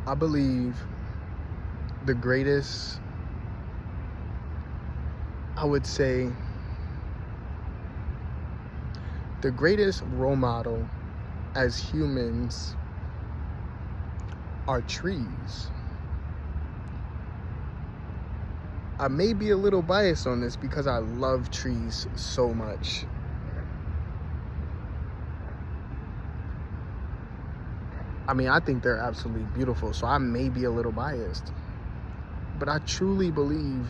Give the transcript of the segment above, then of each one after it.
I believe the greatest, I would say, the greatest role model as humans are trees. I may be a little biased on this because I love trees so much. I mean, I think they're absolutely beautiful, so I may be a little biased. But I truly believe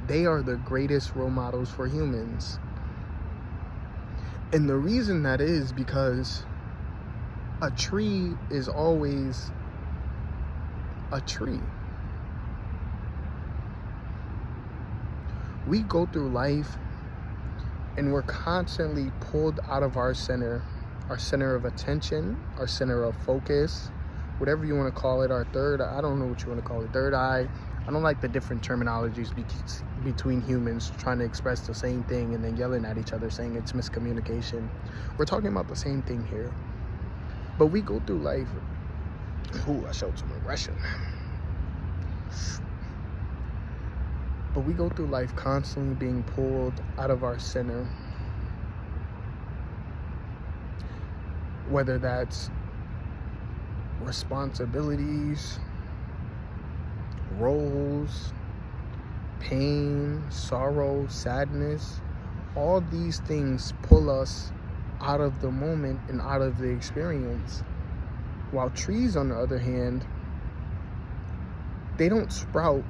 they are the greatest role models for humans. And the reason that is because a tree is always a tree. We go through life and we're constantly pulled out of our center of attention, our center of focus, whatever you want to call it, our third, I don't know what you want to call it, third eye. I don't like the different terminologies between humans trying to express the same thing and then yelling at each other saying it's miscommunication. We're talking about the same thing here. But we go through life, I showed some aggression. But we go through life constantly being pulled out of our center. Whether that's responsibilities, roles, pain, sorrow, sadness, all these things pull us out of the moment and out of the experience. While trees, on the other hand, they don't sprout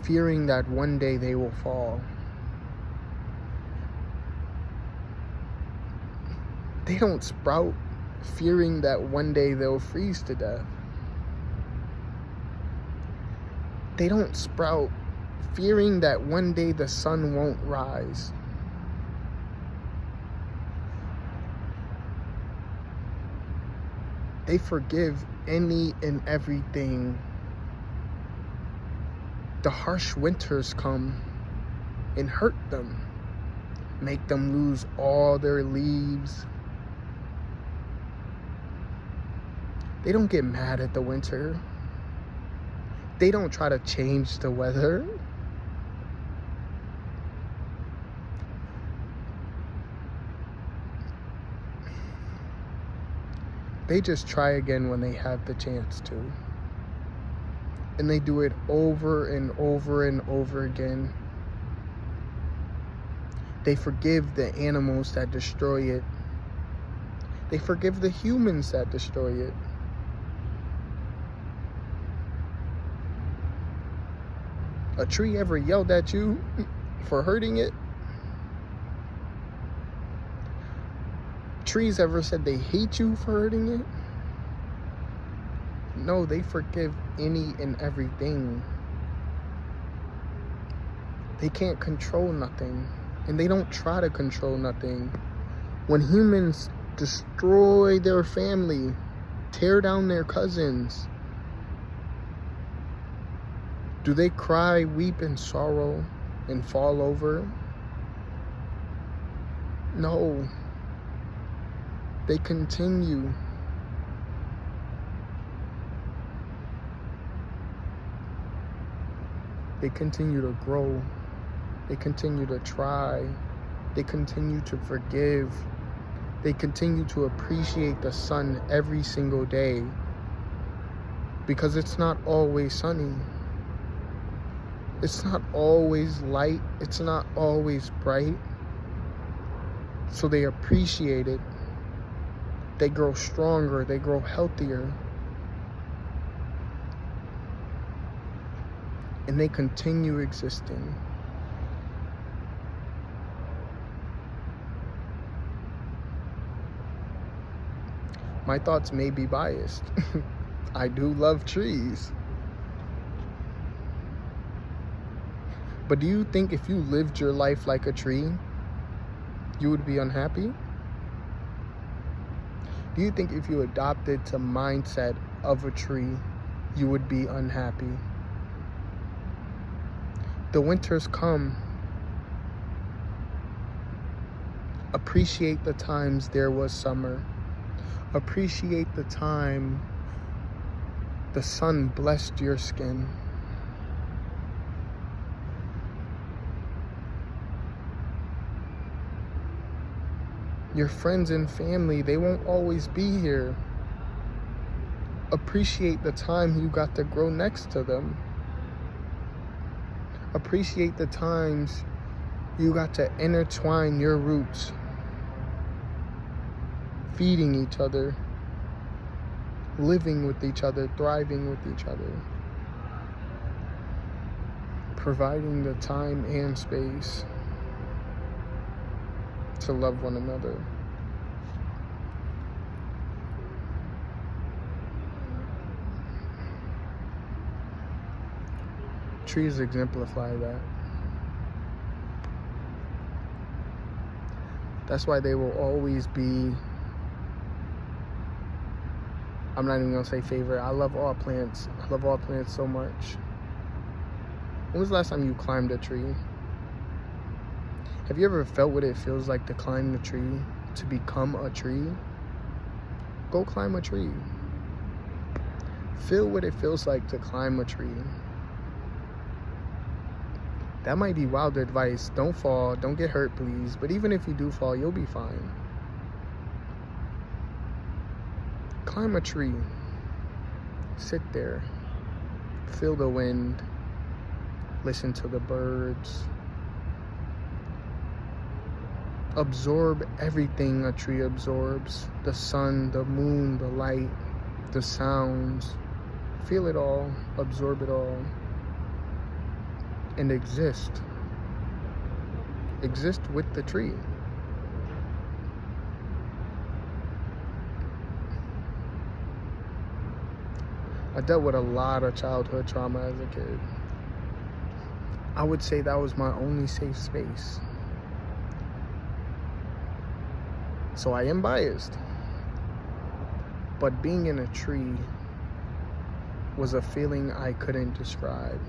fearing that one day they will fall. They don't sprout fearing that one day they'll freeze to death. They don't sprout fearing that one day the sun won't rise. They forgive any and everything. The harsh winters come and hurt them, make them lose all their leaves. They don't get mad at the winter. They don't try to change the weather. They just try again when they have the chance to. And they do it over and over and over again. They forgive the animals that destroy it. They forgive the humans that destroy it. A tree ever yelled at you for hurting it? Trees ever said they hate you for hurting it? No, they forgive any and everything. They can't control nothing, and they don't try to control nothing. When humans destroy their family, tear down their cousins, do they cry, weep, and sorrow and fall over? No. They continue. They continue to grow. They continue to try. They continue to forgive. They continue to appreciate the sun every single day. Because it's not always sunny. It's not always light. It's not always bright. So they appreciate it. They grow stronger. They grow healthier. And they continue existing. My thoughts may be biased. I do love trees. But do you think if you lived your life like a tree, you would be unhappy? Do you think if you adopted the mindset of a tree, you would be unhappy? The winters come. Appreciate the times there was summer. Appreciate the time The sun blessed your skin. Your friends and family, they won't always be here. Appreciate the time you got to grow next to them. Appreciate the times you got to intertwine your roots, feeding each other, living with each other, thriving with each other, providing the time and space to love one another. Trees exemplify that. That's why they will always be, I'm not even gonna say favorite. I love all plants. I love all plants so much. When was the last time you climbed a tree? Have you ever felt what it feels like to climb the tree, to become a tree? Go climb a tree. Feel what it feels like to climb a tree. That might be wild advice. Don't fall, don't get hurt, please. But even if you do fall, you'll be fine. Climb a tree. Sit there. Feel the wind. Listen to the birds. Absorb everything a tree absorbs. The sun, the moon, the light, the sounds. Feel it all. Absorb it all. And exist. Exist with the tree. I dealt with a lot of childhood trauma as a kid. I would say that was my only safe space. So I am biased. But being in a tree was a feeling I couldn't describe.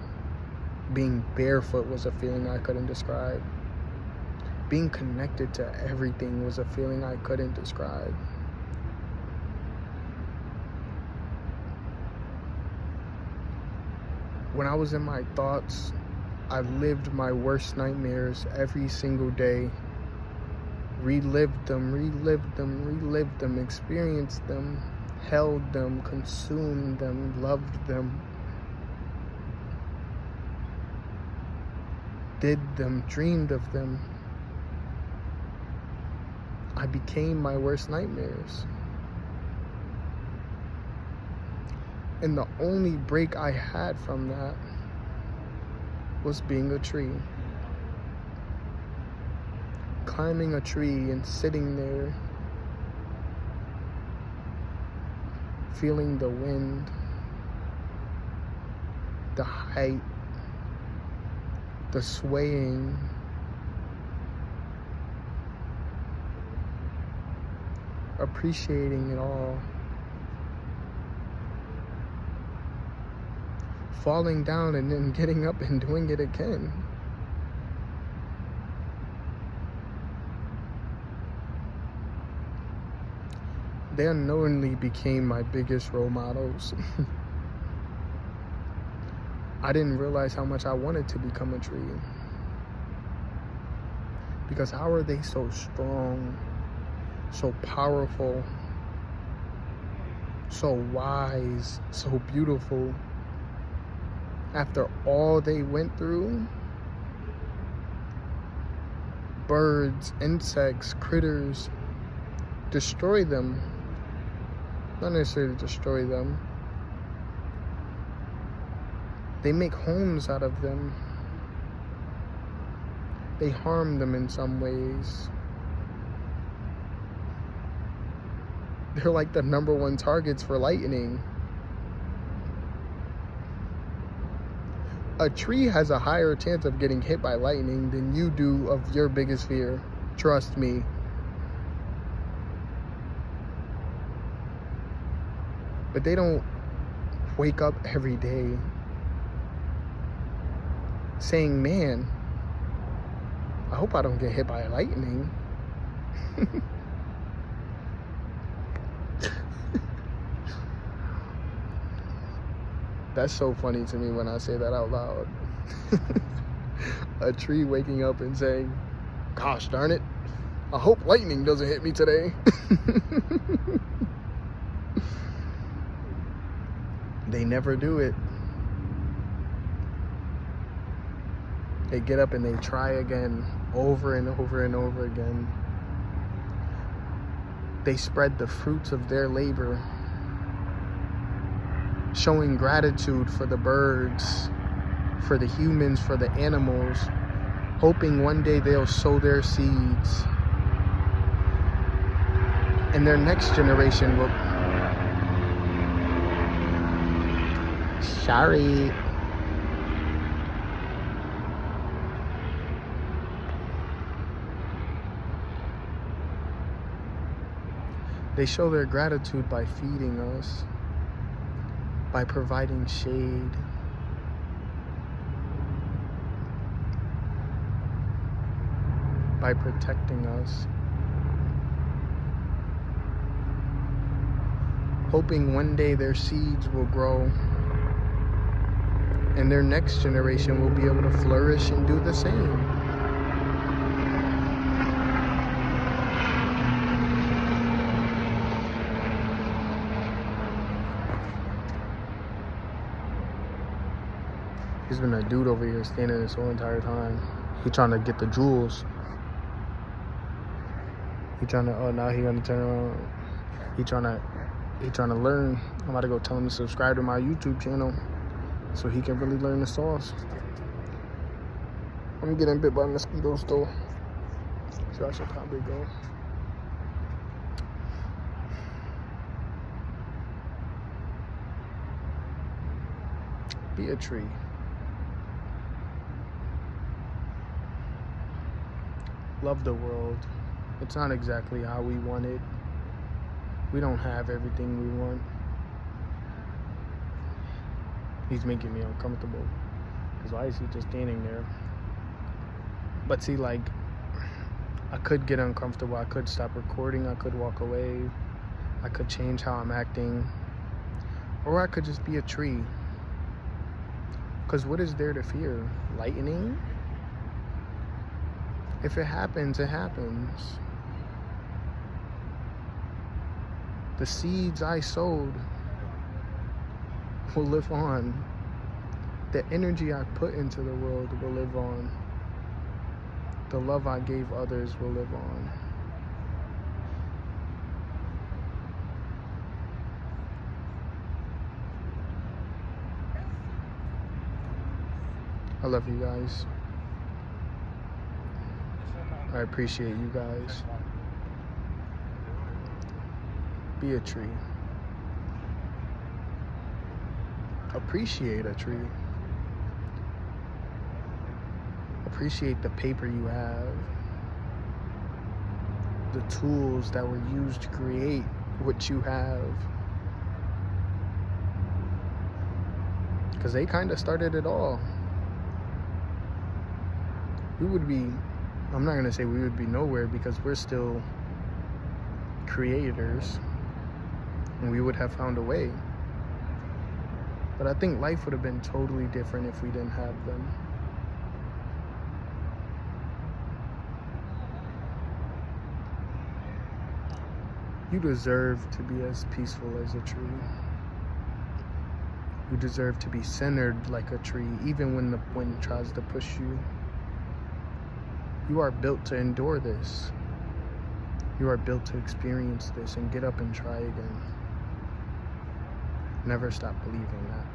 Being barefoot was a feeling I couldn't describe. Being connected to everything was a feeling I couldn't describe. When I was in my thoughts, I lived my worst nightmares every single day. Relived them, experienced them, held them, consumed them, loved them. Did them, dreamed of them. I became my worst nightmares. And the only break I had from that was being a tree. Climbing a tree and sitting there, feeling the wind, the height, the swaying, appreciating it all, falling down and then getting up and doing it again. They unknowingly became my biggest role models. I didn't realize how much I wanted to become a tree. Because how are they so strong, so powerful, so wise, so beautiful? After all they went through, birds, insects, critters, destroy them. Not necessarily destroy them. They make homes out of them. They harm them in some ways. They're like the #1 targets for lightning. A tree has a higher chance of getting hit by lightning than you do of your biggest fear. Trust me. But they don't wake up every day saying, man, I hope I don't get hit by lightning. That's so funny to me when I say that out loud. A tree waking up and saying, gosh darn it, I hope lightning doesn't hit me today. They never do it. They get up and they try again, over and over and over again. They spread the fruits of their labor, showing gratitude for the birds, for the humans, for the animals, hoping one day they'll sow their seeds and their next generation will... Sorry. They show their gratitude by feeding us, by providing shade, by protecting us, hoping one day their seeds will grow and their next generation will be able to flourish and do the same. There's been a dude over here standing this whole entire time. He trying to get the jewels. He trying to, oh, now he gonna turn around. He trying to learn. I'm about to go tell him to subscribe to my YouTube channel so he can really learn the sauce. I'm getting bit by mosquitoes though, so I should probably go. Be a tree. Love the world. It's not exactly how we want it. We don't have everything we want. He's making me uncomfortable. Because why is he just standing there? But see, like, I could get uncomfortable. I could stop recording. I could walk away. I could change how I'm acting. Or I could just be a tree. Because what is there to fear? Lightning? If it happens, it happens. The seeds I sowed will live on. The energy I put into the world will live on. The love I gave others will live on. I love you guys. I appreciate you guys. Be a tree. Appreciate a tree. Appreciate the paper you have. The tools that were used to create what you have. Because they kind of started it all. We would be, I'm not going to say we would be nowhere because we're still creators and we would have found a way. But I think life would have been totally different if we didn't have them. You deserve to be as peaceful as a tree. You deserve to be centered like a tree, even when the wind tries to push you. You are built to endure this. You are built to experience this and get up and try again. Never stop believing that.